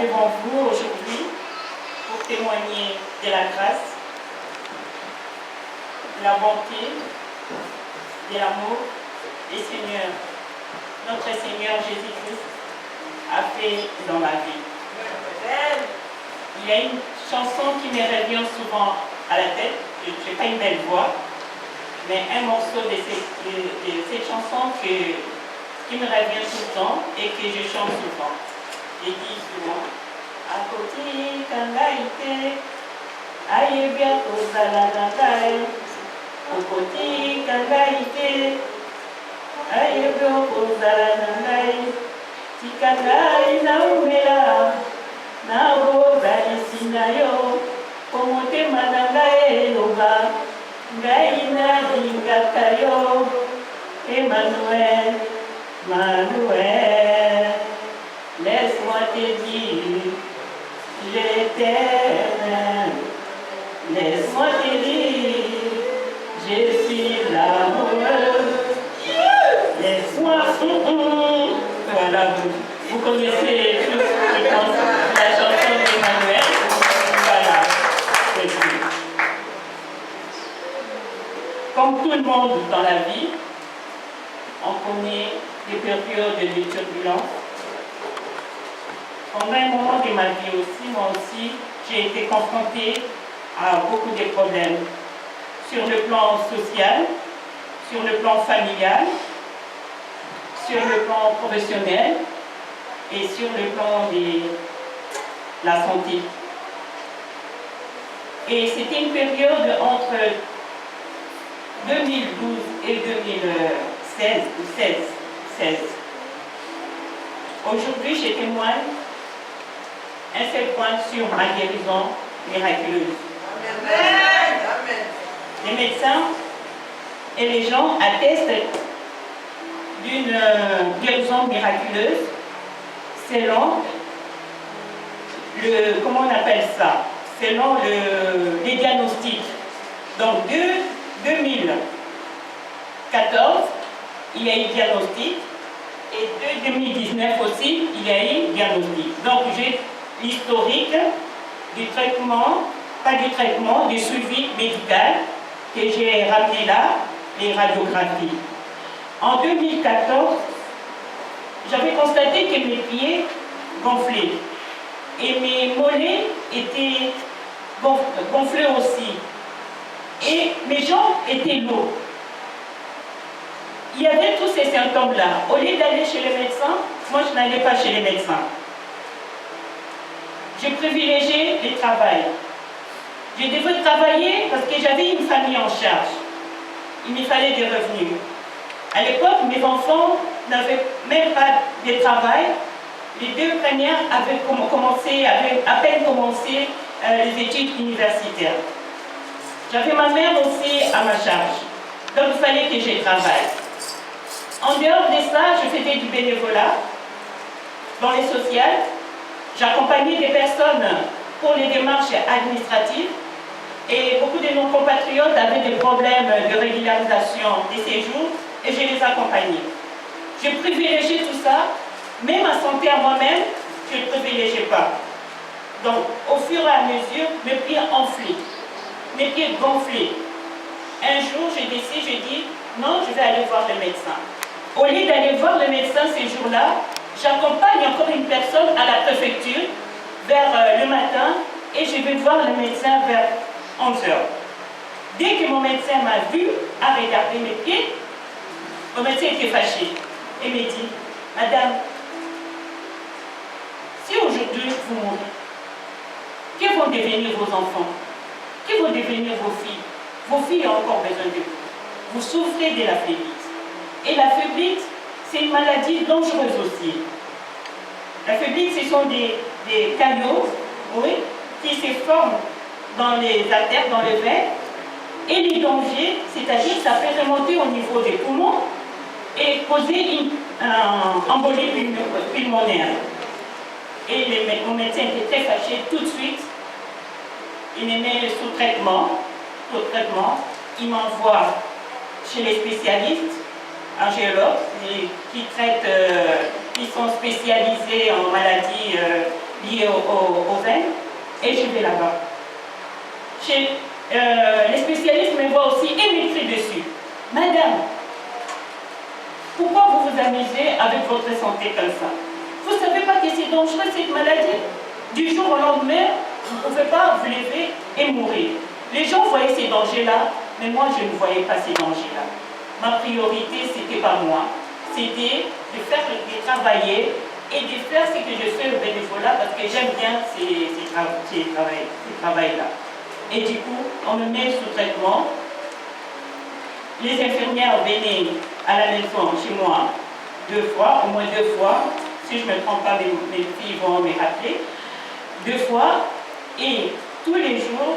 devant vous aujourd'hui pour témoigner de la grâce, de la bonté, de l'amour du Seigneur, notre Seigneur Jésus-Christ a fait dans ma vie. Il y a une chanson qui me revient souvent à la tête, je n'ai pas une belle voix, mais un morceau de cette chanson qui me revient tout le temps et que je chante souvent. Je dis souvent, à côté kangaïté, aïe bien kozala nangaï, au côté kangaïté, aïe bien kozala nangaï, tikangaï naumela, nabo baisinayo, komote manangaï loba, gaïna dingakayo, Emmanuel, Manuel, laisse-moi te dire, l'Éternel, laisse-moi te dire, je suis l'amoureux, laisse-moi, voilà, vous connaissez tous, je pense, la chanson d'Emmanuel, voilà, c'est tout. Comme tout le monde dans la vie, on connaît des périodes de turbulence. Pendant un moment de ma vie aussi, moi aussi, j'ai été confrontée à beaucoup de problèmes. Sur le plan social, sur le plan familial, sur le plan professionnel et sur le plan de la santé. Et c'était une période entre 2012 et 2016 ou 16. Aujourd'hui, je témoigne un seul point sur ma guérison miraculeuse. Amen. Les médecins et les gens attestent d'une guérison miraculeuse selon le, comment on appelle ça, selon les diagnostics. Donc, de 2014, il y a eu diagnostic, et de 2019 aussi, il y a eu diagnostic. Donc, j'ai l'historique du traitement, pas du traitement, du suivi médical que j'ai ramené là, les radiographies. En 2014, j'avais constaté que mes pieds gonflaient et mes mollets étaient gonflés aussi. Et mes jambes étaient lourdes. Il y avait tous ces symptômes-là. Au lieu d'aller chez les médecins, moi je n'allais pas chez les médecins. Je privilégiais le travail. Je devais travailler parce que j'avais une famille en charge. Il me fallait des revenus. À l'époque, mes enfants n'avaient même pas de travail. Les deux premières avaient à peine commencé les études universitaires. J'avais ma mère aussi à ma charge. Donc il fallait que je travaille. En dehors de ça, je faisais du bénévolat dans les sociales. J'accompagnais des personnes pour les démarches administratives et beaucoup de nos compatriotes avaient des problèmes de régularisation des séjours et je les accompagnais. Je privilégiais tout ça, mais ma santé à moi-même, je ne privilégiais pas. Donc, au fur et à mesure, mes pieds enflaient, mes pieds gonflaient. Un jour, j'ai décidé, je dis, non, je vais aller voir le médecin. Au lieu d'aller voir le médecin ces jours-là, j'accompagne encore une personne à la préfecture vers le matin et je vais voir le médecin vers 11 h. Dès que mon médecin m'a vu, a regardé mes pieds, mon médecin était fâché et me dit, madame, si aujourd'hui vous mourrez, que vont devenir vos enfants? Que vont devenir vos filles? Vos filles ont encore besoin de vous. Vous souffrez de la phlébite. Et la phlébite, c'est une maladie dangereuse aussi. La phlébite, ce sont des caillots, oui, qui se forment dans les artères, dans les veines. Et les dangers, c'est-à-dire ça peut remonter au niveau des poumons et causer une embolie pulmonaire. Et mon médecin était très fâché tout de suite. Il me met sous traitement. Il m'envoie chez les spécialistes, angéologues, qui sont spécialisés en maladies liées aux veines, et je vais là-bas. Les spécialistes me voient aussi et m'écrivent dessus. Madame, pourquoi vous vous amusez avec votre santé comme ça? Vous ne savez pas que c'est dangereux cette maladie? Du jour au lendemain, vous ne pouvez pas vous lever et mourir. Les gens voyaient ces dangers-là, mais moi je ne voyais pas ces dangers-là. Ma priorité, c'était pas moi. C'était de travailler et de faire ce que je fais au bénévolat parce que j'aime bien ces travails-là. Et du coup, on me met sous traitement. Les infirmières venaient à la maison chez moi 2 fois, au moins 2 fois. Si je ne me trompe pas, mes filles vont me rappeler. 2 fois. Et tous les jours,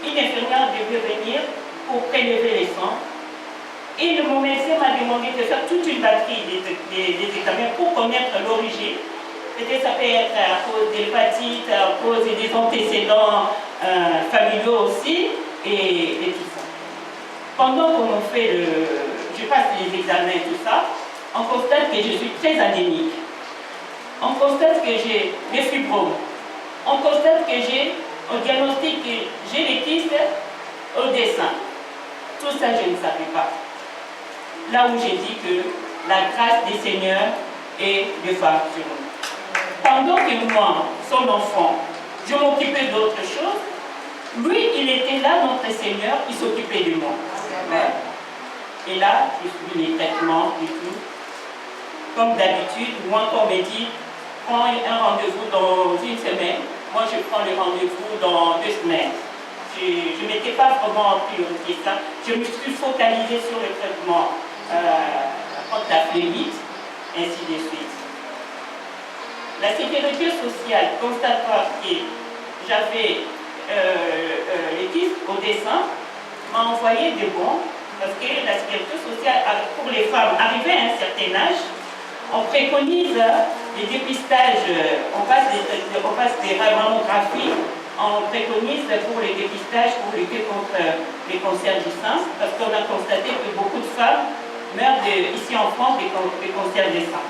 une infirmière devait venir pour prélever les sangs. Et mon médecin m'a demandé de faire toute une batterie des examens pour connaître l'origine. Peut-être ça peut être à cause de l'hépatite, à cause des antécédents familiaux aussi, et tout ça. Pendant qu'on fait je passe les examens et tout ça, on constate que je suis très anémique. On constate que j'ai des fibromes. On constate que on diagnostique que j'ai des kystes au dessin. Tout ça, je ne savais pas. Là où j'ai dit que la grâce des Seigneurs est de voir sur nous. Pendant que moi, son enfant, je m'occupais d'autre chose, lui, il était là, notre Seigneur, il s'occupait de moi. Ouais. Et là, je suis les traitements et tout. Comme d'habitude, moi, quand on me dit, prends un rendez-vous dans 1 semaine, moi, je prends le rendez-vous dans 2 semaines. Je ne mettais pas vraiment en priorité ça. Je me suis focalisée sur le traitement contre la phlébite, ainsi de suite. La sécurité sociale, constatant que j'avais les kystes au dessin, m'a envoyé des bons, parce que la sécurité sociale, pour les femmes arrivées à un certain âge, on préconise les dépistages, on passe des mammographies, on préconise pour les dépistages pour lutter contre les cancers du sein, parce qu'on a constaté que beaucoup de femmes meurent ici en France des cancers du sein.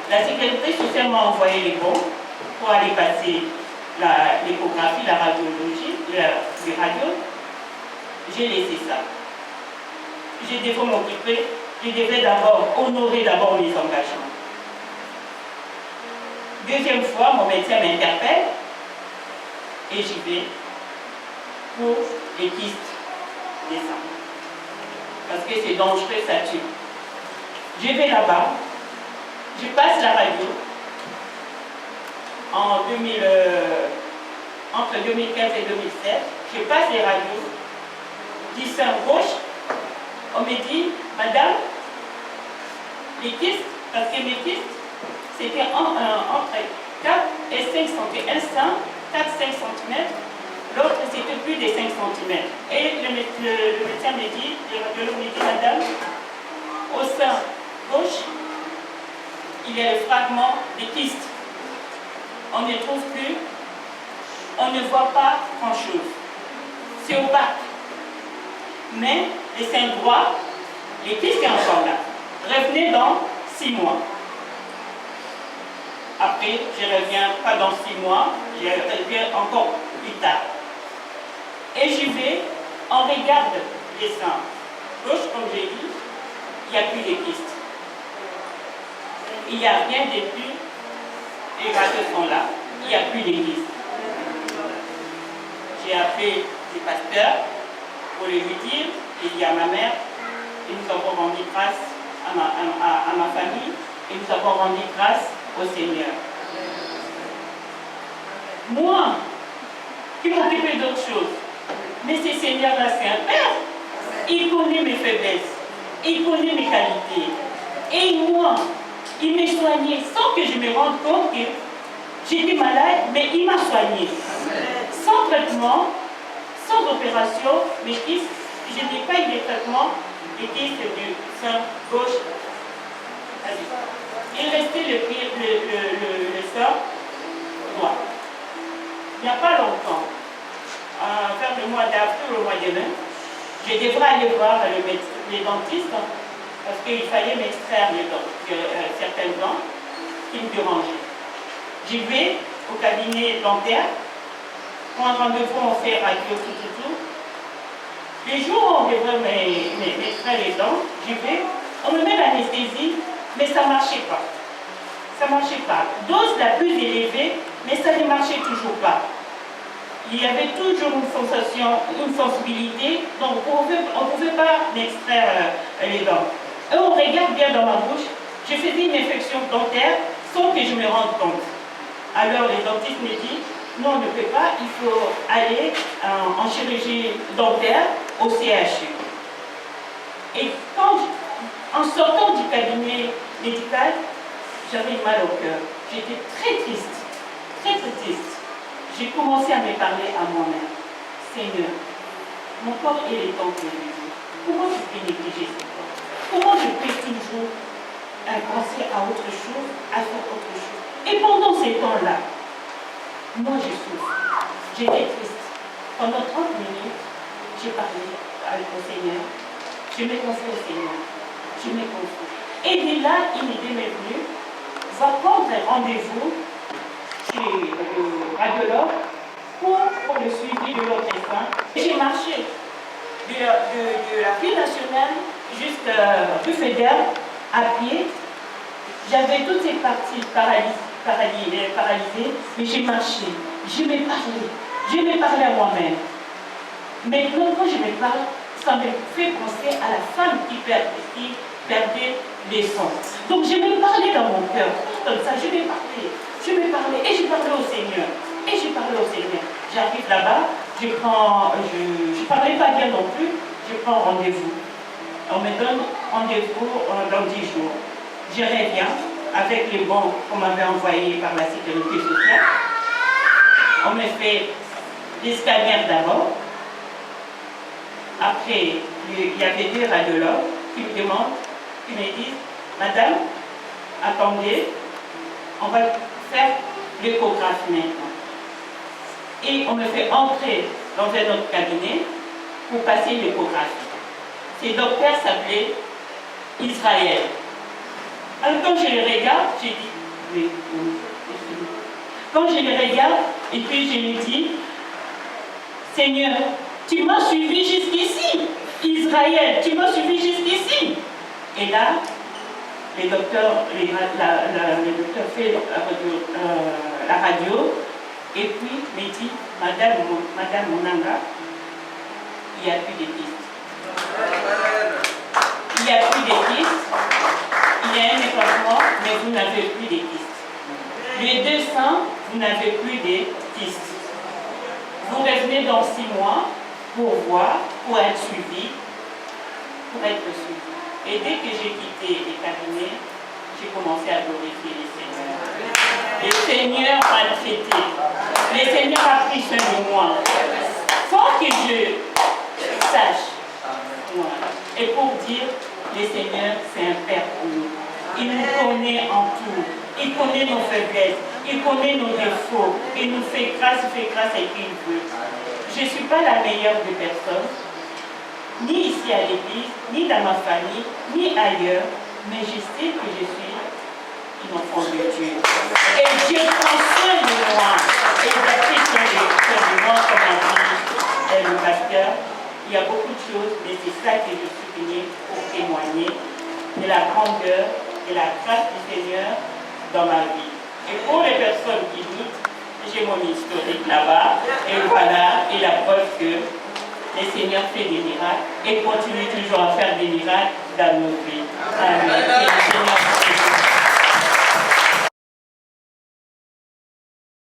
La sécurité sociale m'a envoyé les bons pour aller passer l'échographie, la radiologie, les radios. J'ai laissé ça. Je devais m'occuper, je devais d'abord honorer mes engagements. Deuxième fois, mon médecin m'interpelle et j'y vais pour les kystes des seins. Parce que c'est dangereux, ça tue. Je vais là-bas, je passe la radio entre 2015 et 2007, je passe les radios du sein gauche, on me dit, madame, les kystes, parce que mes kystes, c'était entre 4 et 5 cm. Un sein, 4-5 cm, l'autre c'était plus de 5 cm. Et le médecin me dit, le radiologue me dit, madame, au sein gauche, il y a le fragment des kystes. On ne trouve plus, on ne voit pas grand-chose. C'est opaque. Mais le sein droit, les kystes sont encore là. Revenez dans 6 mois. Après, je reviens pas dans 6 mois, je reviens encore plus tard. Et j'y vais, on regarde les seins gauche, comme j'ai dit, il n'y a plus de kystes. Il n'y a rien de plus, les radios sont là, il n'y a plus de kystes. J'ai appelé le pasteur pour lui dire, il dit à ma mère, et nous avons rendu grâce à ma famille, et nous avons rendu grâce au Seigneur. Moi, qui m'occupais d'autre chose, mais ce Seigneur-là, c'est un Père. Il connaît mes faiblesses, il connaît mes qualités. Et moi, il m'a soigné sans que je me rende compte que j'étais malade, mais il m'a soigné. Sans traitement, sans opération, mes kystes, je n'ai pas eu de traitement, les kystes du sein gauche. Il restait le sein droit. Il n'y a pas longtemps, vers le mois d'avril ou le mois de mai, je devrais aller voir les dentistes parce qu'il fallait m'extraire certaines dents qui me dérangeaient. J'y vais au cabinet dentaire, prends un rendez-vous, on fait radio, tout. Les jours où on devrait m'extraire les dents, j'y vais, on me met l'anesthésie, mais ça ne marchait pas. Ça ne marchait pas. Dose la plus élevée, mais ça ne marchait toujours pas. Il y avait toujours une sensation, une sensibilité, donc on ne pouvait pas m'extraire les dents. Et on regarde bien dans ma bouche, je faisais une infection dentaire sans que je me rende compte. Alors les dentistes me disent, non, on ne peut pas, il faut aller en chirurgie dentaire au CHU. Et en sortant du cabinet médical, j'avais mal au cœur. J'étais très triste, très triste. J'ai commencé à me parler à moi-même. Seigneur, mon corps est étanché. Comment je peux négliger ce corps? Comment je peux toujours penser à autre chose, à faire autre chose? Et pendant ces temps-là, moi je souffre. J'étais triste. Pendant 30 minutes, j'ai parlé au Seigneur. Je me confie au Seigneur. Je me confie. Et de là, une idée m'est venue. Va prendre un rendez-vous chez le radiologue pour le suivi de l'autre sein. J'ai marché de la ville nationale jusqu'à Buffet-d'Herbe à pied. J'avais toutes ces parties paralysées, mais j'ai marché. Je me parlais à moi-même. Maintenant, quand je me parle, ça me fait penser à la femme qui perdait les sons. Donc je me parlais dans mon cœur, comme ça, je me parlais, et je parlais au Seigneur. J'arrive là-bas, je parlais pas bien non plus, je prends rendez-vous. On me donne rendez-vous dans 10 jours. Je reviens avec les bons qu'on m'avait envoyés par la sécurité sociale. On me fait des scanners d'abord. Après, il y avait 2 radiologues qui me demandent, qui me disent, Madame, attendez, on va faire l'échographie maintenant. Et on me fait entrer dans un autre cabinet pour passer l'échographie. Ce docteur s'appelait Israël. Alors quand je le regarde, j'ai dit, oui. Quand je le regarde, et puis je lui dis, Seigneur, tu m'as suivi jusqu'ici. Israël, tu m'as suivi jusqu'ici. Et là, le docteur fait la radio et puis me dit, Madame Monanga, il n'y a plus de pistes. Il n'y a plus de pistes. Il y a un éclatement, mais vous n'avez plus de pistes. Les 200, vous n'avez plus de pistes. Vous revenez dans 6 mois pour voir, pour être suivi. Et dès que j'ai quitté les cabinets, j'ai commencé à glorifier les Seigneurs. Le Seigneur m'a traité. Le Seigneur a pris soin de moi. Sans que je sache. Et pour dire, le Seigneur, c'est un Père pour nous. Il nous connaît en tout. Il connaît nos faiblesses. Il connaît nos défauts. Il nous fait grâce et qu'il veut. Je ne suis pas la meilleure des personnes, ni ici à l'église, ni dans ma famille, ni ailleurs, mais je sais que je suis une enfant de Dieu. Et Dieu prend soin de moi. Et il a pris soin de moi, comme a dit le pasteur. Il y a beaucoup de choses, mais c'est ça que je suis venue pour témoigner de la grandeur et la grâce du Seigneur dans ma vie. Et pour les personnes qui doutent, j'ai mon historique là-bas, et voilà, et la preuve que le Seigneur fait des miracles et continue toujours à faire des miracles dans nos vies. Amen.